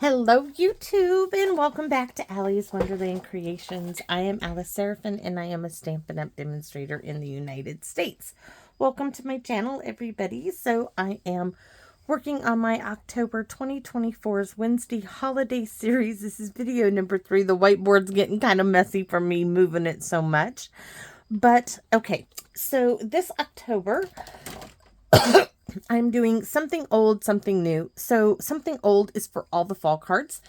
Hello YouTube and welcome back to Allie's Wonderland Creations. I am Alice Seraphin and I am a Stampin' Up! Demonstrator in the United States. Welcome to my channel everybody. So I am working on my October 2024's Wednesday holiday series. This is video number 3. The whiteboard's getting kind of messy for me moving it so much. But okay, so this October I'm doing something old, something new. So something old is for all the fall cards.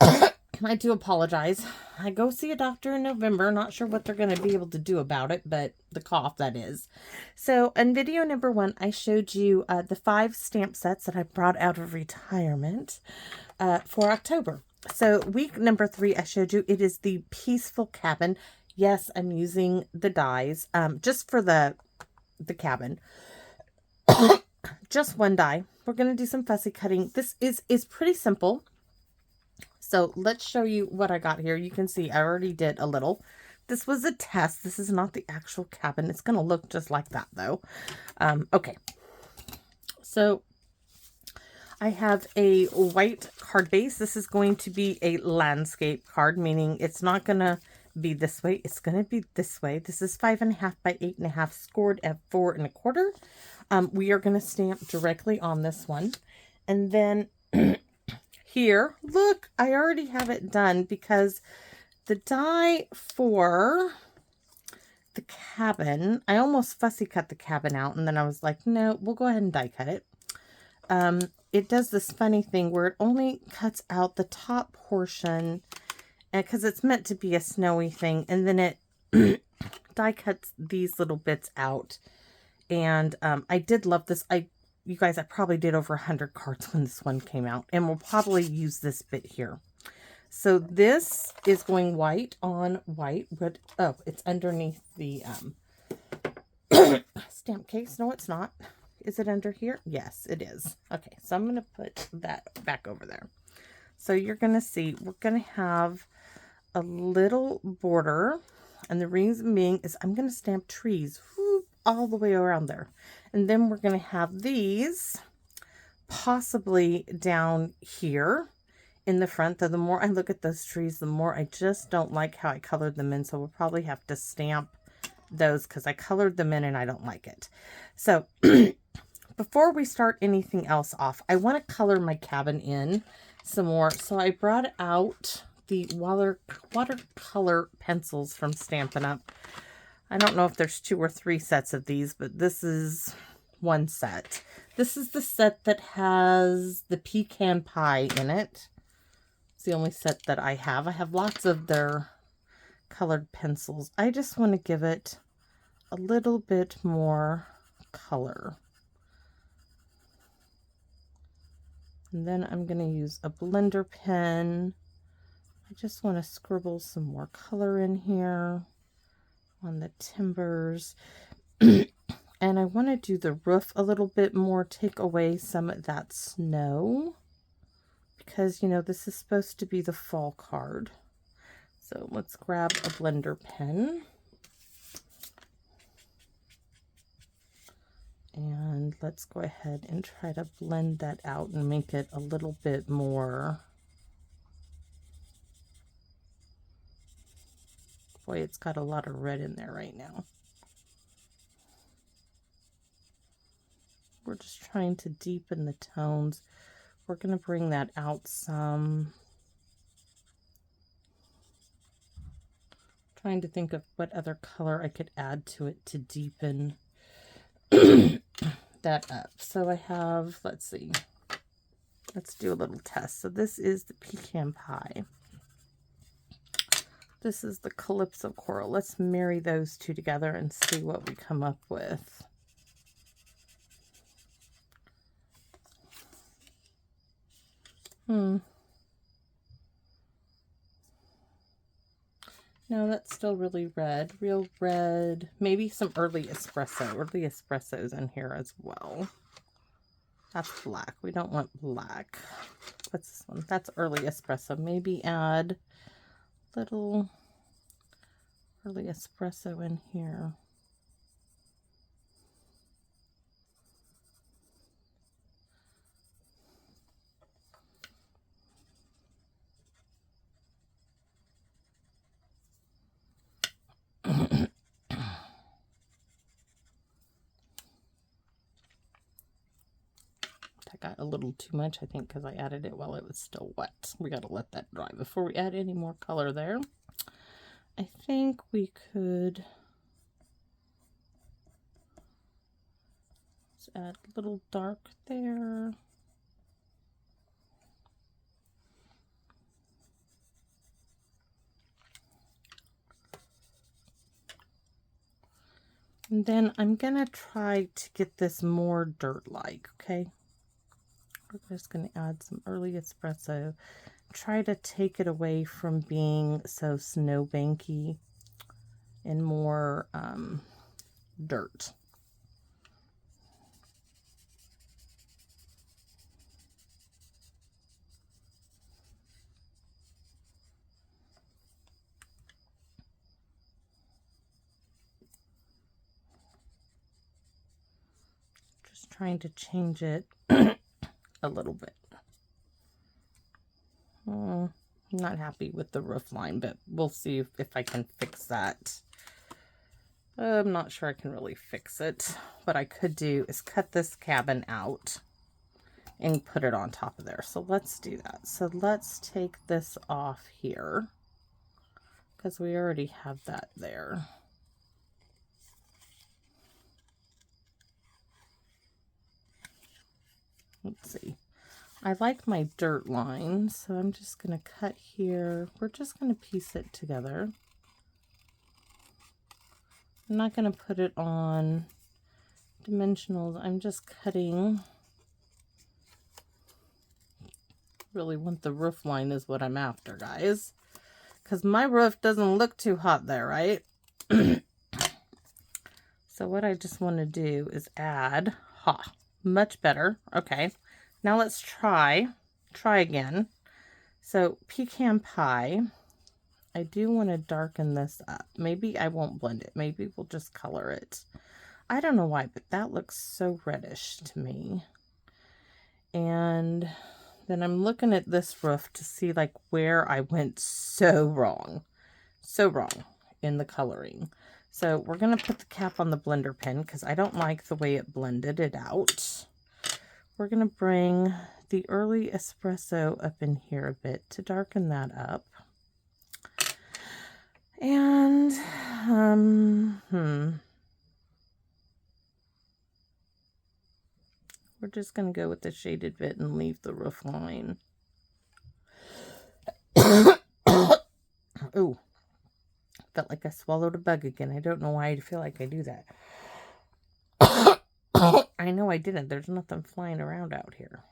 I do apologize. I go see a doctor in November. Not sure what they're going to be able to do about it, but the cough, that is. So in video number 1, I showed you the 5 stamp sets that I brought out of retirement for October. So week number 3, I showed you it is the Peaceful Cabin. Yes, I'm using the dies just for the cabin. Just one die. We're going to do some fussy cutting. This is pretty simple. So let's show you what I got here. You can see I already did a little. This was a test. This is not the actual cabin. It's going to look just like that though. Okay. So I have a white card base. This is going to be a landscape card, meaning it's not going to be this way. It's going to be this way. This is 5.5 by 8.5, scored at 4 1/4. We are going to stamp directly on this one. And then here, look, I already have it done because the die for the cabin, I almost fussy cut the cabin out. And then I was like, no, we'll go ahead and die cut it. It does this funny thing where it only cuts out the top portion because it's meant to be a snowy thing. And then it die cuts these little bits out. And I did love this. You guys, I probably did over 100 cards when this one came out. And we'll probably use this bit here. So this is going white on white. But, oh, it's underneath the stamp case. No, it's not. Is it under here? Yes, it is. Okay, so I'm going to put that back over there. So you're going to see we're going to have a little border. And the reason being is I'm going to stamp trees all the way around there. And then we're going to have these possibly down here in the front. Though the more I look at those trees, the more I just don't like how I colored them in. So we'll probably have to stamp those because I colored them in and I don't like it. So before we start anything else off, I want to color my cabin in some more. So I brought out the watercolor pencils from Stampin' Up. I don't know if there's 2 or 3 sets of these, but this is one set. This is the set that has the pecan pie in it. It's the only set that I have. I have lots of their colored pencils. I just want to give it a little bit more color. And then I'm going to use a blender pen. I just want to scribble some more color in here on the timbers. And I want to do the roof a little bit more, take away some of that snow. Because, you know, this is supposed to be the fall card. So let's grab a blender pen. And let's go ahead and try to blend that out and make it a little bit more. Boy, it's got a lot of red in there right now. We're just trying to deepen the tones. We're going to bring that out some. Trying to think of what other color I could add to it to deepen that up. So I have, let's see. Let's do a little test. So this is the pecan pie. This is the Calypso Coral. Let's marry those two together and see what we come up with. No, that's still really red. Real red. Maybe some early espresso. Early espresso's in here as well. That's black. We don't want black. What's this one? That's early espresso. Maybe add little early espresso in here. got a little too much, I think, because I added it while it was still wet. We got to let that dry before we add any more color there. I think we could just add a little dark there. And then I'm gonna try to get this more dirt-like, okay? We're just gonna add some early espresso. Try to take it away from being so snowbanky and more dirt. Just trying to change it a little bit. I'm not happy with the roof line, but we'll see if I can fix that. I'm not sure I can really fix it. What I could do is cut this cabin out and put it on top of there. So let's do that. So let's take this off here because we already have that there. Let's see. I like my dirt line, so I'm just going to cut here. We're just going to piece it together. I'm not going to put it on dimensionals. I'm just cutting. Really want the roof line is what I'm after, guys. Because my roof doesn't look too hot there, right? So what I just want to do is add, much better. Okay. Now let's try again. So pecan pie, I do want to darken this up. Maybe I won't blend it. Maybe we'll just color it. I don't know why, but that looks so reddish to me. And then I'm looking at this roof to see like where I went so wrong in the coloring. So we're going to put the cap on the blender pen because I don't like the way it blended it out. We're going to bring the early espresso up in here a bit to darken that up. And, we're just going to go with the shaded bit and leave the roof line. Ooh, felt like I swallowed a bug again. I don't know why I feel like I do that. I know I didn't. There's nothing flying around out here.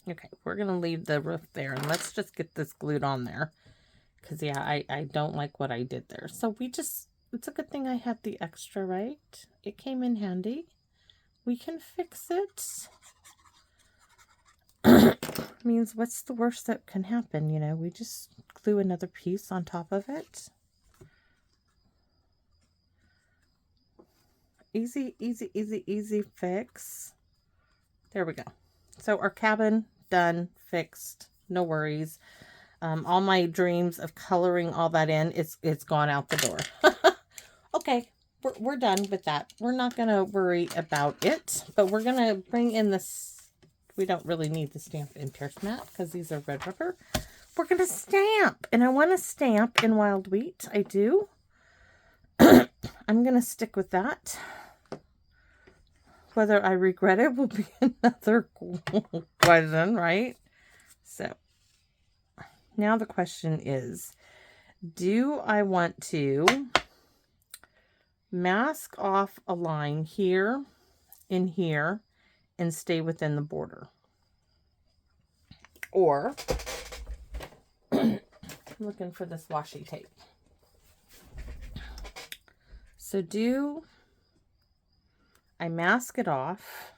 Okay, we're going to leave the roof there and let's just get this glued on there. Because, yeah, I don't like what I did there. So it's a good thing I have the extra, right? It came in handy. We can fix it. Means what's the worst that can happen, you know? We just glue another piece on top of it. Easy, easy, easy, easy fix. There we go. So our cabin done, fixed, no worries. All my dreams of coloring all that in, it's gone out the door. Okay, we're done with that. We're not going to worry about it, but we're going to bring in this. We don't really need the Stampin' Pierce mat because these are red rubber. We're going to stamp, and I want to stamp in Wild Wheat. I do. I'm going to stick with that. Whether I regret it will be another question, right? So now the question is, do I want to mask off a line here, in here, and stay within the border? Or, I'm looking for this washi tape. So do I mask it off,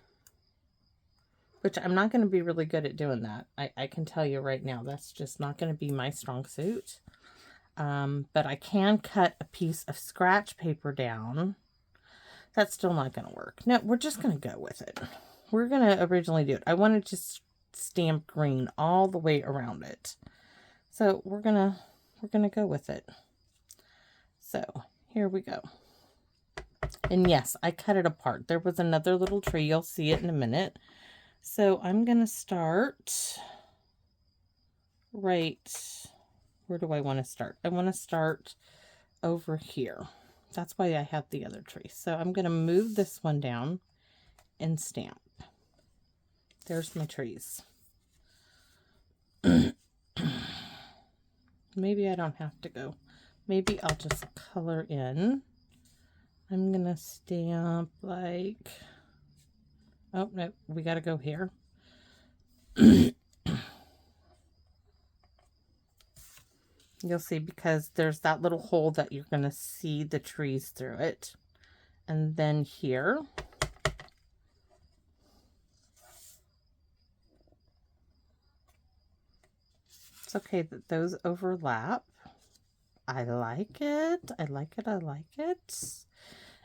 which I'm not going to be really good at doing that. I can tell you right now, that's just not going to be my strong suit. But I can cut a piece of scratch paper down That's still not going to work. No, we're just going to go with it. We're going to originally do it. I wanted to stamp green all the way around it. So we're going to go with it. So here we go. And yes, I cut it apart. There was another little tree. You'll see it in a minute. So I'm going to start right, where do I want to start? I want to start over here. That's why I have the other tree. So I'm going to move this one down and stamp. There's my trees. Maybe I don't have to go. Maybe I'll just color in. I'm going to stamp like, oh, no, we got to go here. You'll see, because there's that little hole that you're going to see the trees through it. And then here. It's okay that those overlap. I like it. I like it. I like it.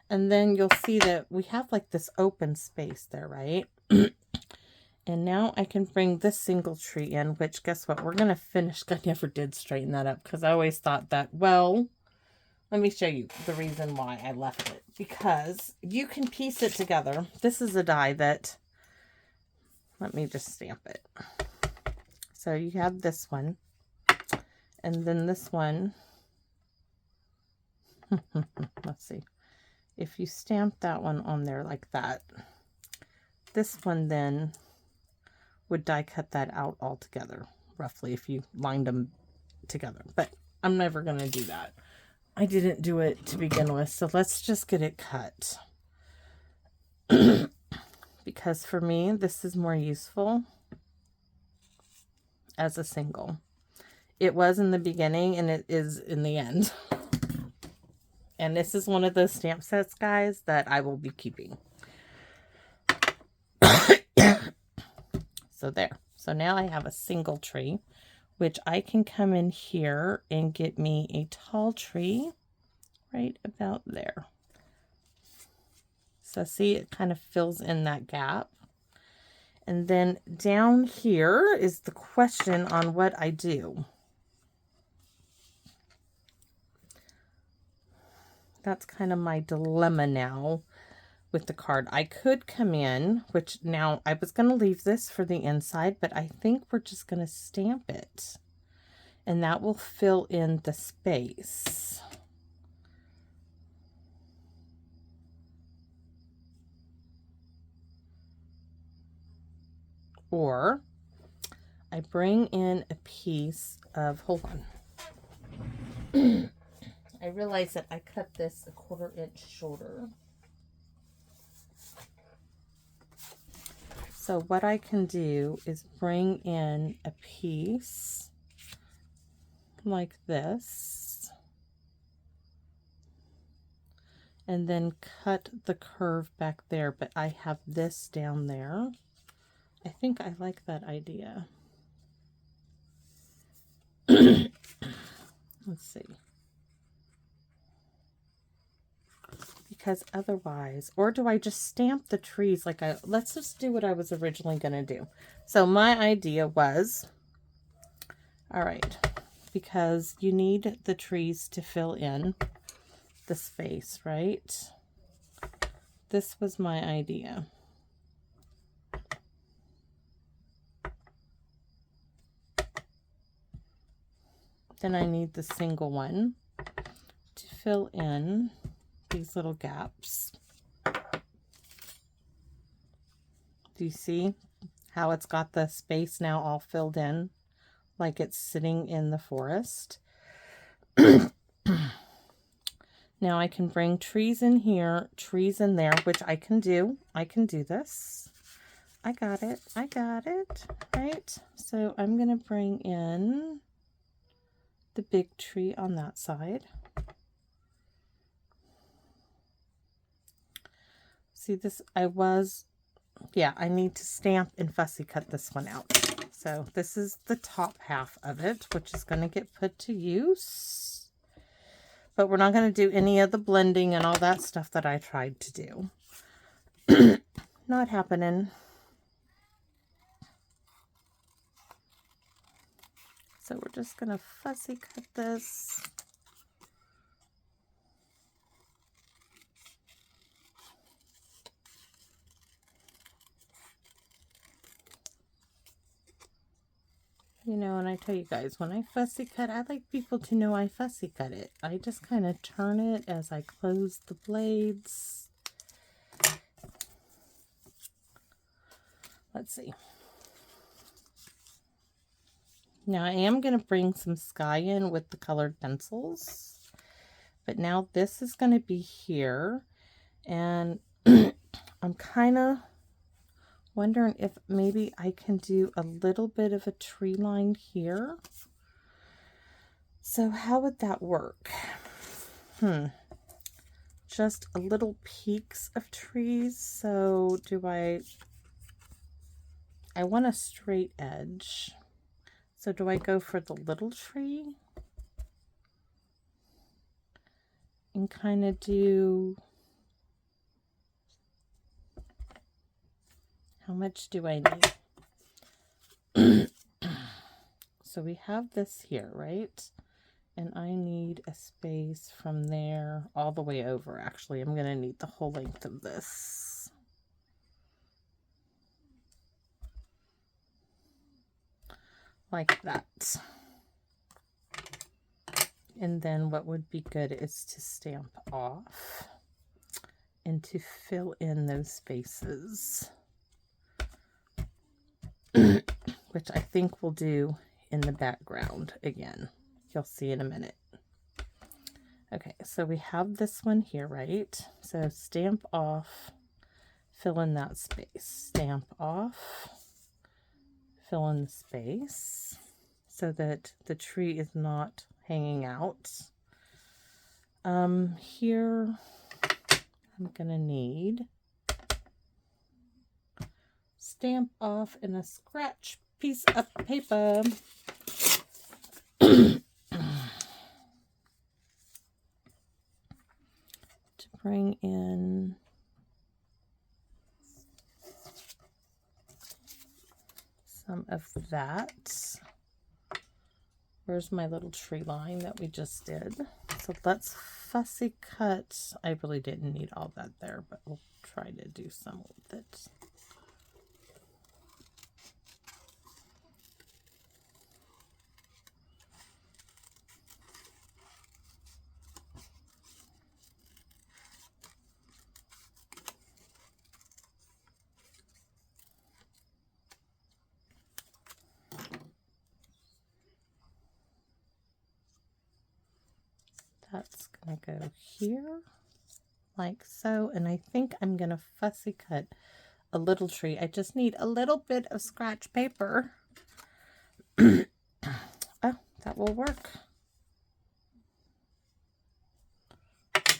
And then you'll see that we have like this open space there, right? And now I can bring this single tree in, which guess what? We're going to finish. I never did straighten that up because I always thought that, well, let me show you the reason why I left it. Because you can piece it together. This is a die that, let me just stamp it. So you have this one. And then this one. Let's see. If you stamp that one on there like that, this one then would die cut that out altogether, roughly, if you lined them together. But I'm never going to do that. I didn't do it to begin with, so let's just get it cut. Because for me, this is more useful as a single. It was in the beginning, and it is in the end. And this is one of those stamp sets, guys, that I will be keeping. So there. So now I have a single tree, which I can come in here and get me a tall tree right about there. So see, it kind of fills in that gap. And then down here is the question on what I do. That's kind of my dilemma now with the card. I could come in, which now I was going to leave this for the inside, but I think we're just going to stamp it. And that will fill in the space. Or I bring in a piece of, hold on. I realize that I cut this 1/4 inch shorter. So what I can do is bring in a piece like this and then cut the curve back there, but I have this down there. I think I like that idea. Let's see. Because otherwise, or do I just stamp the trees like let's just do what I was originally going to do. So my idea was, all right, because you need the trees to fill in the space, right? This was my idea. Then I need the single one to fill in these little gaps. Do you see how it's got the space now all filled in like it's sitting in the forest? Now I can bring trees in here, trees in there, which I can do. I can do this. I got it. I got it. Right? So I'm going to bring in the big tree on that side. See this, I need to stamp and fussy cut this one out. So this is the top half of it, which is going to get put to use. But we're not going to do any of the blending and all that stuff that I tried to do. Not happening. So we're just going to fussy cut this. You know, and I tell you guys, when I fussy cut, I like people to know I fussy cut it. I just kind of turn it as I close the blades. Let's see. Now I am going to bring some sky in with the colored pencils. But now this is going to be here. And I'm kind of wondering if maybe I can do a little bit of a tree line here. So how would that work? Just a little peaks of trees. So do I want a straight edge. So do I go for the little tree? And kind of do, how much do I need? So we have this here, right? And I need a space from there all the way over. Actually, I'm going to need the whole length of this. Like that. And then what would be good is to stamp off and to fill in those spaces, which I think we'll do in the background again. You'll see in a minute. Okay, so we have this one here, right? So stamp off, fill in that space. Stamp off, fill in the space so that the tree is not hanging out. Here I'm gonna need stamp off in a scratch piece of paper. To bring in some of that. Where's my little tree line that we just did? So let's fussy cut. I really didn't need all that there, but we'll try to do some with it. That's going to go here like so. And I think I'm going to fussy cut a little tree. I just need a little bit of scratch paper. Oh, that will work. Okay.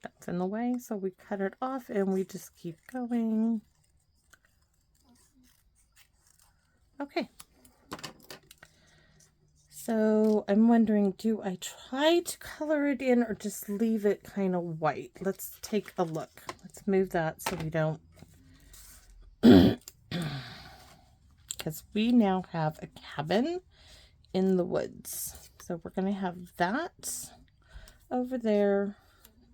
That's in the way, so we cut it off and we just keep going. Okay. So I'm wondering, do I try to color it in or just leave it kind of white? Let's take a look. Let's move that so we don't, because we now have a cabin in the woods. So we're going to have that over there,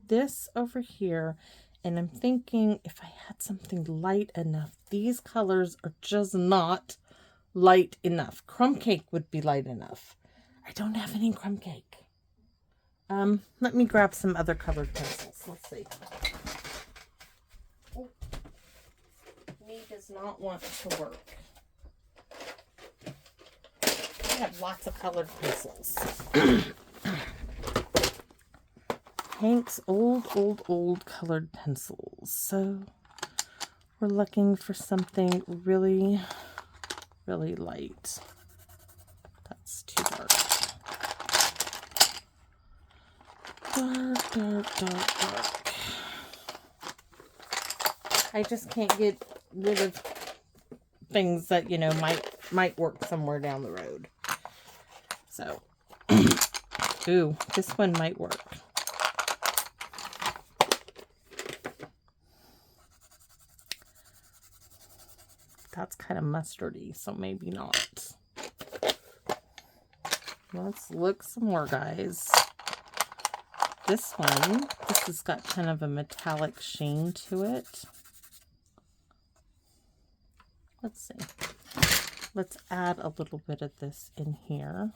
this over here, and I'm thinking if I had something light enough, these colors are just not light enough. Crumb cake would be light enough. I don't have any crumb cake. Let me grab some other colored pencils. Let's see. Oh, me does not want to work. I have lots of colored pencils. Hank's old colored pencils. So we're looking for something really, really light. That's too dark. Dark. I just can't get rid of things that, you know, might work somewhere down the road. So, ooh, this one might work. That's kind of mustardy, so maybe not. Let's look some more, guys. This one, this has got kind of a metallic sheen to it. Let's see. Let's add a little bit of this in here.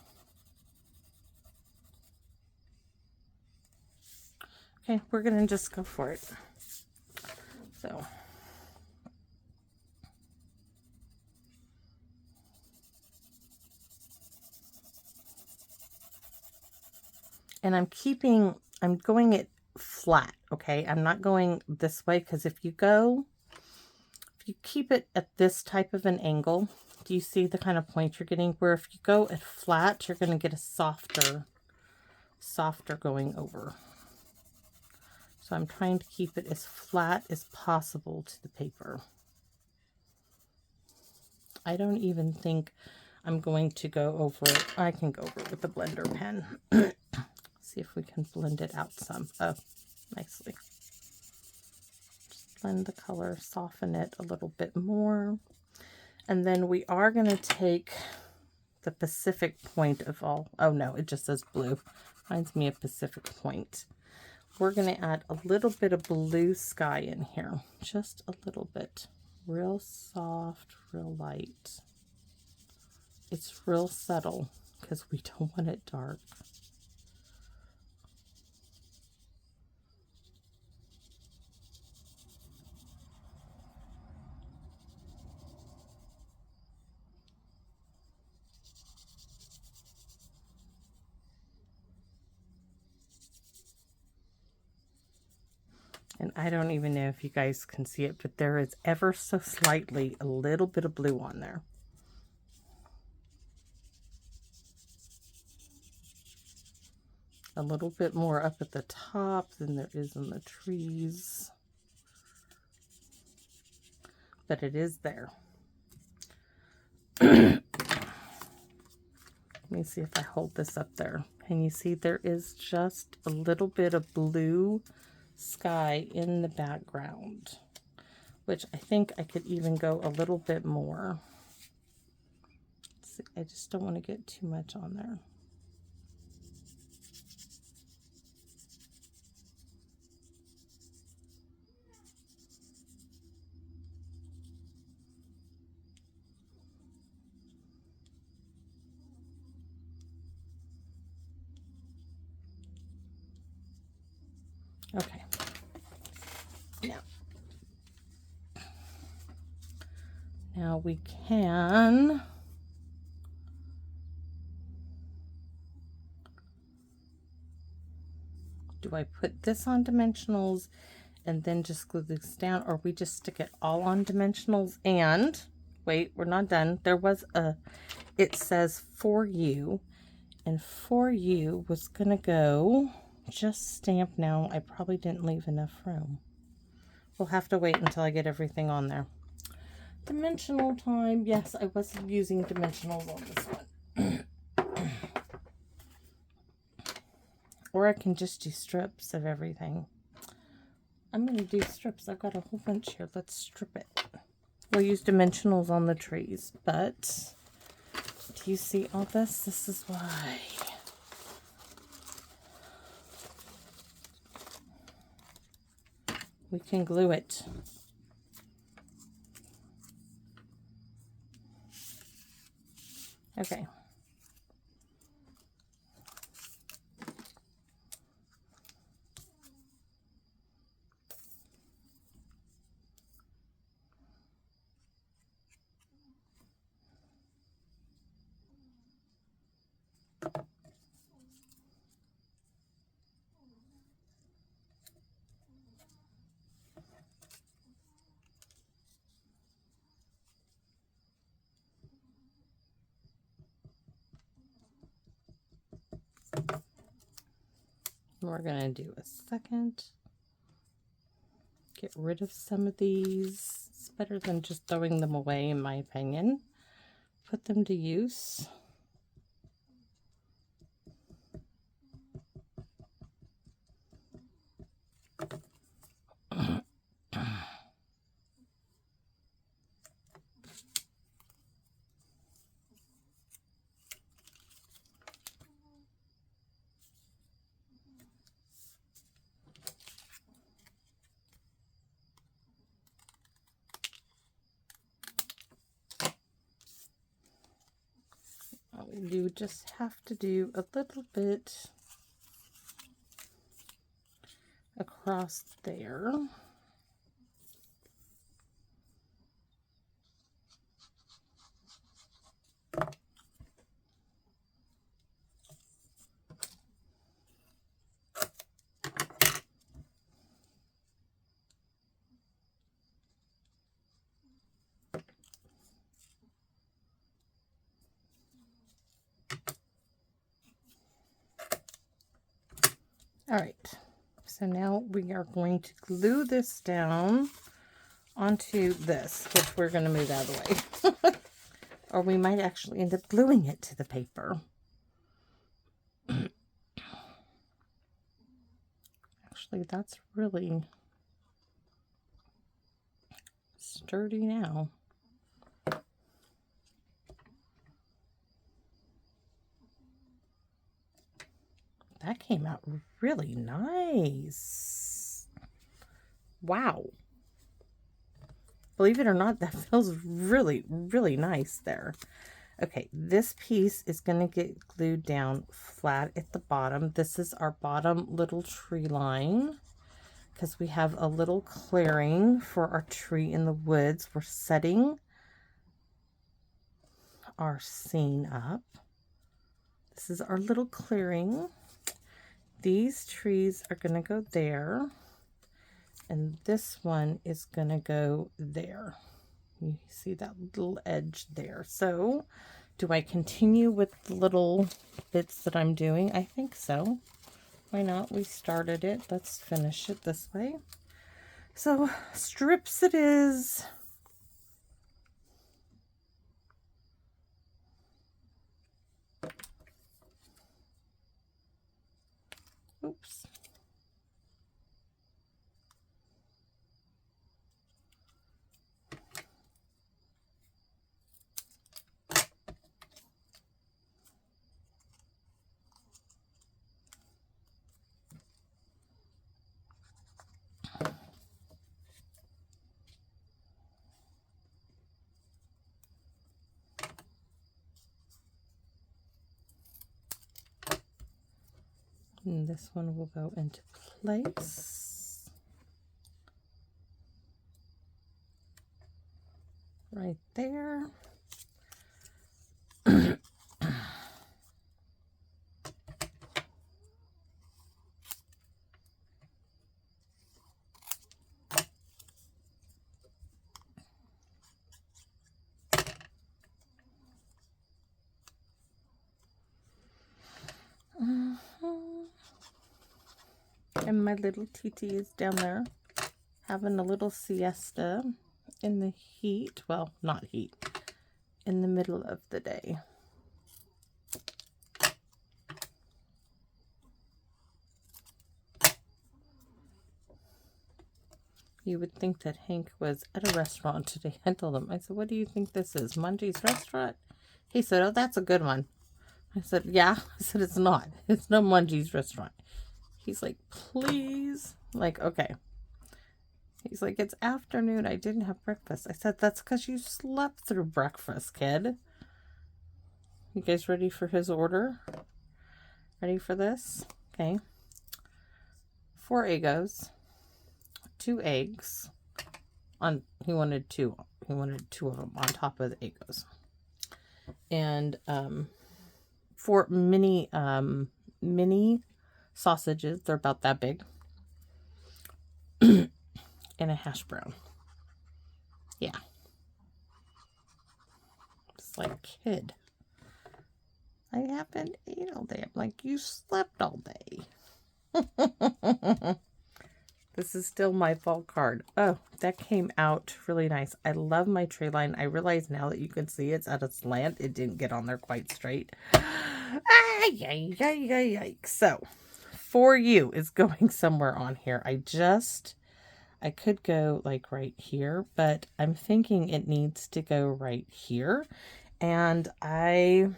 Okay, we're going to just go for it. So, and I'm going it flat, okay? I'm not going this way, because if you keep it at this type of an angle, do you see the kind of point you're getting? Where if you go at flat, you're going to get a softer going over. So I'm trying to keep it as flat as possible to the paper. I don't even think I'm going to go over it. I can go over it with the blender pen. See if we can blend it out some. Oh, nicely. Just blend the color, soften it a little bit more. And then we are going to take the Pacific Point of all. Oh no, it just says blue. Reminds me of Pacific Point. We're going to add a little bit of blue sky in here. Just a little bit. Real soft, real light. It's real subtle because we don't want it dark. And I don't even know if you guys can see it, but there is ever so slightly a little bit of blue on there. A little bit more up at the top than there is in the trees. But it is there. Let me see if I hold this up there. Can you see there is just a little bit of blue sky in the background, which I think I could even go a little bit more. See, I just don't want to get too much on there. Okay. Now we can do I put this on dimensionals and then just glue this down, or we just stick it all on dimensionals? And wait, we're not done. There was it says for you, and for you was gonna go just stamp. Now I probably didn't leave enough room. We'll have to wait until I get everything on there. Dimensional time. Yes, I was using dimensionals on this one. Or I can just do strips of everything. I'm going to do strips. I've got a whole bunch here. Let's strip it. We'll use dimensionals on the trees, but do you see all this? This is why. We can glue it. Okay. We're going to do a second. get rid of some of these. It's better than just throwing them away, in my opinion. Put them to use. You just have to do a little bit across there. All right, so now we are going to glue this down onto this, which we're going to move out of the way. Or we might actually end up gluing it to the paper. Actually, that's really sturdy now. That came out really nice. Wow. Believe it or not, that feels really, really nice there. Okay, this piece is going to get glued down flat at the bottom. This is our bottom little tree line because we have a little clearing for our tree in the woods. We're setting our scene up. This is our little clearing. These trees are going to go there, and this one is going to go there. You see that little edge there. So, do I continue with the little bits that I'm doing? I think so. Why not? We started it. Let's finish it this way. So, strips it is. Oops. And this one will go into place. Right there. And my little TT is down there having a little siesta in the heat. Well, not heat. In the middle of the day. You would think that Hank was at a restaurant today. I told him, I said, what do you think this is? Munchie's restaurant? He said, oh, that's a good one. I said, yeah. I said, it's not. It's no Munchie's restaurant. He's like, please. I'm like, okay. He's like, it's afternoon. I didn't have breakfast. I said, that's because you slept through breakfast, kid. You guys ready for his order? Ready for this? Okay. 4 Eggos. 2 eggs. He wanted 2. He wanted 2 of them on top of the Eggos. And 4 mini sausages. They're about that big. And a hash brown. Yeah. It's like, kid, I haven't ate all day. I'm like, you slept all day. This is still my fall card. Oh, that came out really nice. I love my tree line. I realize now that you can see it's at a slant. It didn't get on there quite straight. Yikes. So, For You is going somewhere on here. I could go like right here, but I'm thinking it needs to go right here. And I'm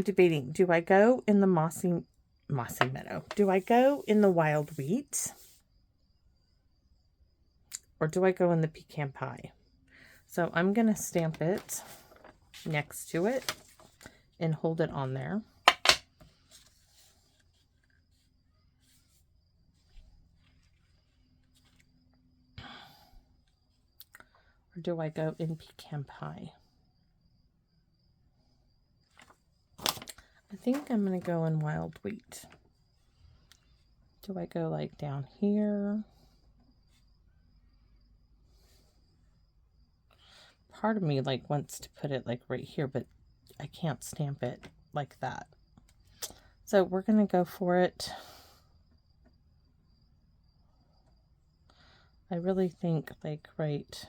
debating, do I go in the mossy meadow? Do I go in the wild wheat? Or do I go in the pecan pie? So I'm going to stamp it next to it and hold it on there. Or do I go in pecan pie? I think I'm going to go in wild wheat. Do I go like down here? Part of me like wants to put it like right here, but I can't stamp it like that. So we're going to go for it. I really think like right.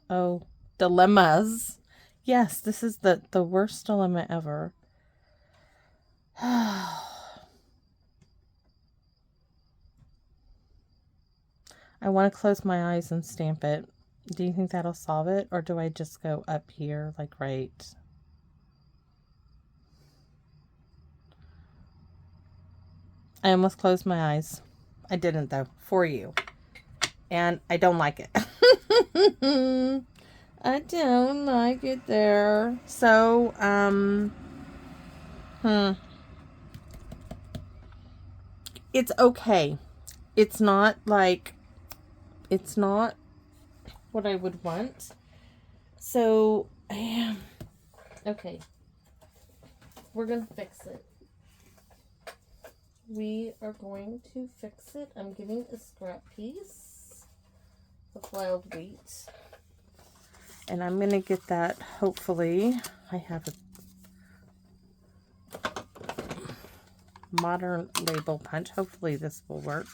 Oh, dilemmas. Yes, this is the worst dilemma ever. I want to close my eyes and stamp it. Do you think that'll solve it? Or do I just go up here, like right? I almost closed my eyes. I didn't though, For You. And I don't like it. I don't like it there. So, it's okay. It's not what I would want. So, okay. We're going to fix it. We are going to fix it. I'm getting a scrap piece of wild wheat. And I'm going to get that, hopefully. I have a modern label punch. Hopefully this will work.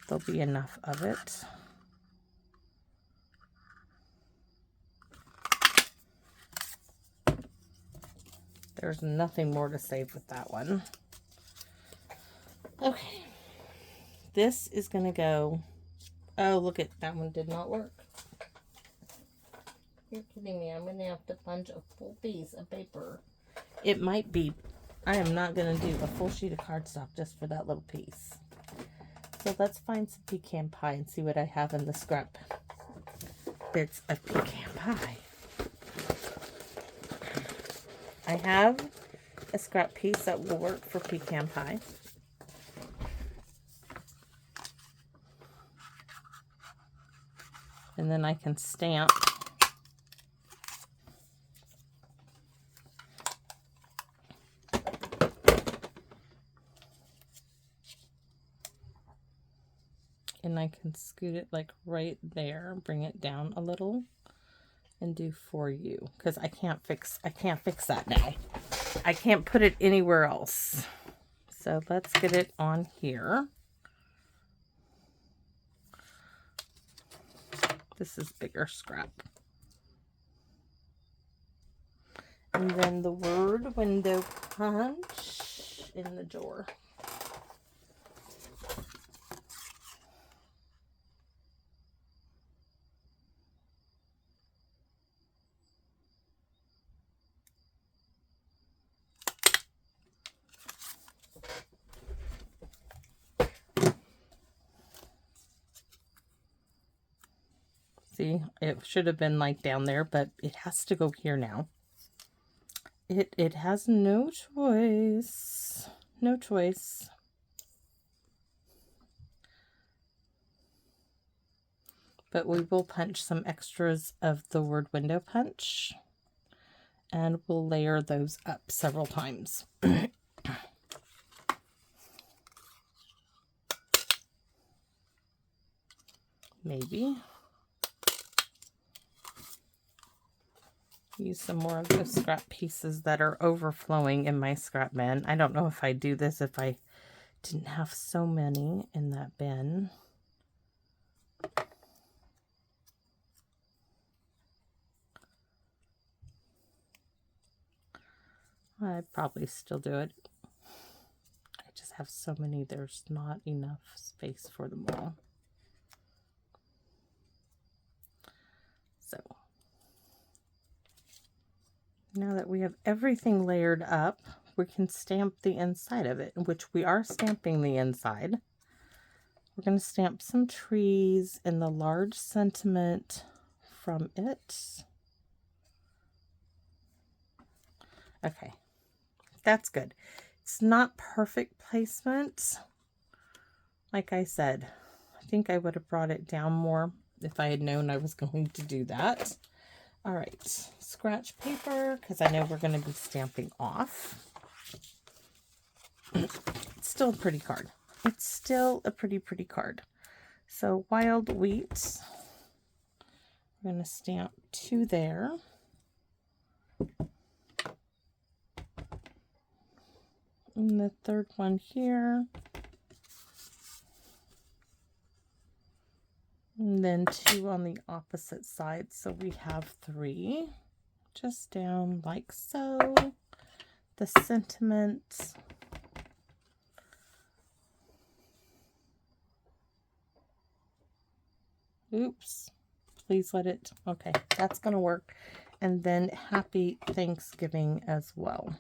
There'll be enough of it. There's nothing more to save with that one. Okay. This is going to go... Oh, look at that one did not work. You're kidding me. I'm going to have to punch a full piece of paper. It might be... I am not going to do a full sheet of cardstock just for that little piece. So let's find some pecan pie and see what I have in the scrap bits of pecan pie. I have a scrap piece that will work for pecan pie. And then I can stamp and I can scoot it like right there, bring it down a little and do For You, because I can't fix that now. I can't put it anywhere else. So let's get it on here. This is bigger scrap. And then the word window punch in the drawer. See, it should have been like down there, but it has to go here now. It has no choice. No choice. But we will punch some extras of the word window punch. And we'll layer those up several times. Maybe. Use some more of those scrap pieces that are overflowing in my scrap bin. I don't know if I do this, if I Didn't have so many in that bin. I'd probably still do it. I just have so many, there's not enough space for them all. So now that we have everything layered up, we can stamp the inside of it, which we are stamping the inside. We're going to stamp some trees in the large sentiment from it. Okay, that's good. It's not perfect placement. Like I said, I think I would have brought it down more if I had known I was going to do that. All right, scratch paper, because I know we're going to be stamping off. It's still a pretty card. It's still a pretty card. So wild wheat, we're going to stamp 2 there. And the third one here. And then 2 on the opposite side. So we have 3 just down like so. The sentiment. Oops. Please let it. Okay, that's going to work. And then Happy Thanksgiving as well.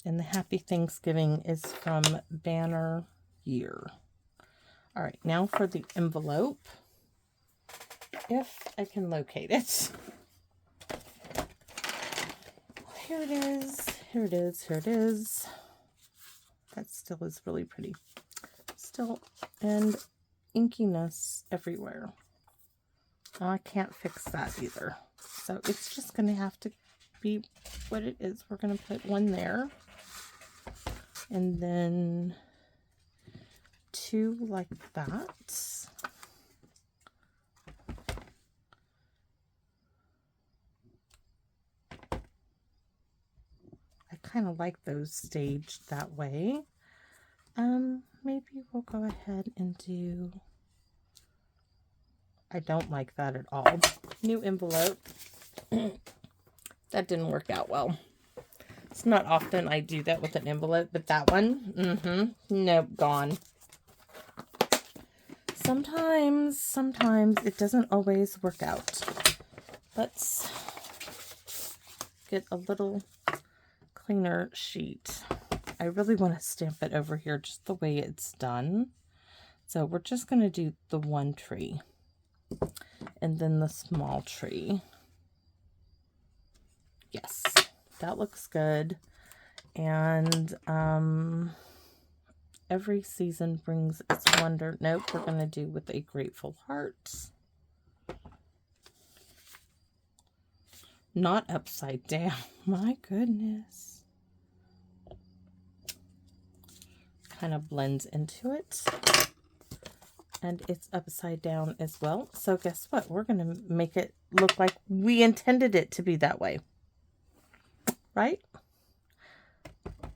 And the Happy Thanksgiving is from Banner Year. All right, now for the envelope. If I can locate it. Here it is. Here it is. Here it is. That still is really pretty. Still, and inkiness everywhere. I can't fix that either. So it's just going to have to be what it is. We're going to put 1 there. And then 2 like that. I kind of like those staged that way. Maybe we'll go ahead and do, I don't like that at all. New envelope. That didn't work out well. It's not often I do that with an envelope, but that one, nope, gone. Sometimes it doesn't always work out. Let's get a little cleaner sheet. I really want to stamp it over here just the way it's done. So we're just going to do the 1 tree and then the small tree. Yes, that looks good. And every season brings its wonder. Nope, we're going to do with a grateful heart. Not upside down. My goodness. Kind of blends into it. And it's upside down as well. So guess what? We're going to make it look like we intended it to be that way. Right?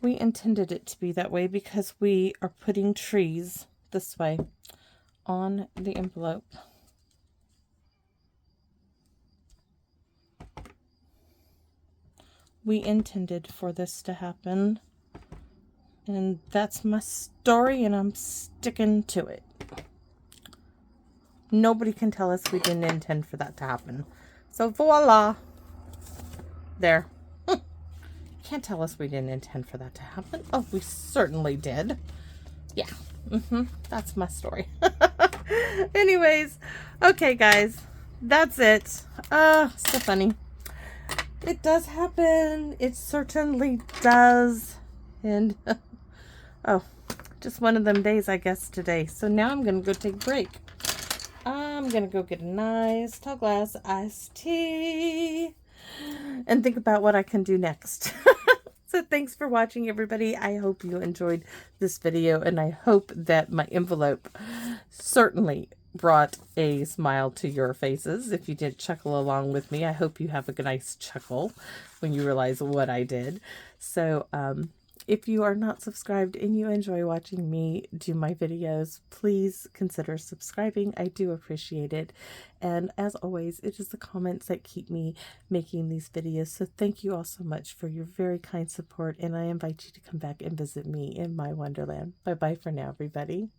We intended it to be that way because we are putting trees this way on the envelope. We intended for this to happen. And that's my story, and I'm sticking to it. Nobody can tell us we didn't intend for that to happen. So voila. There. Can't tell us we didn't intend for that to happen. Oh, we certainly did. Yeah. That's my story. Anyways. Okay, guys. That's it. So funny. It does happen. It certainly does. And oh, just one of them days, I guess, today. So now I'm going to go take a break. I'm going to go get a nice tall glass iced tea and think about what I can do next. So thanks for watching, everybody. I hope you enjoyed this video, and I hope that my envelope certainly brought a smile to your faces. If you did chuckle along with me, I hope you have a nice chuckle when you realize what I did. So, if you are not subscribed and you enjoy watching me do my videos, please consider subscribing. I do appreciate it. And as always, it is the comments that keep me making these videos. So thank you all so much for your very kind support. And I invite you to come back and visit me in my wonderland. Bye-bye for now, everybody.